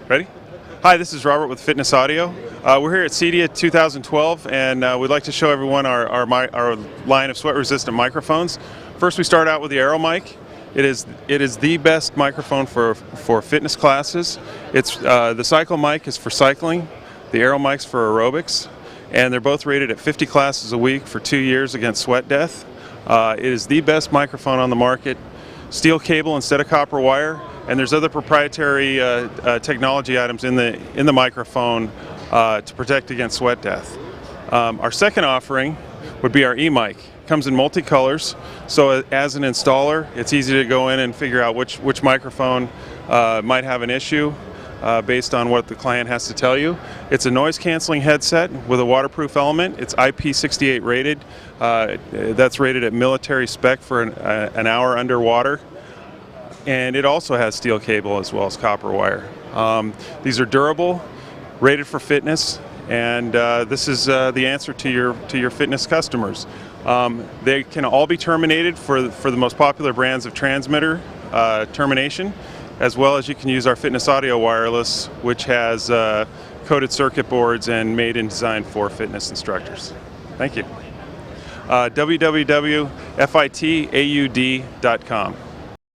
Ready? Hi, this is Robert with Fitness Audio. We're here at CEDIA 2012, and we'd like to show everyone our line of sweat-resistant microphones. First, we start out with the AeroMic. It is the best microphone for fitness classes. The Cycle mic is for cycling, the AeroMic's for aerobics, and they're both rated at 50 classes a week for 2 years against sweat death. It is the best microphone on the market. Steel cable instead of copper wire, and there's other proprietary technology items in the microphone to protect against sweat death. Our second offering would be our eMic. It comes in multicolors, so as an installer, it's easy to go in and figure out which microphone might have an issue based on what the client has to tell you. It's a noise-canceling headset with a waterproof element. It's IP68 rated. That's rated at military spec for an hour underwater. And it also has steel cable as well as copper wire. These are durable, rated for fitness, and this is the answer to your fitness customers. They can all be terminated for the most popular brands of transmitter termination, as well as you can use our Fitness Audio Wireless, which has coated circuit boards and made and designed for fitness instructors. Thank you. www.fitaud.com.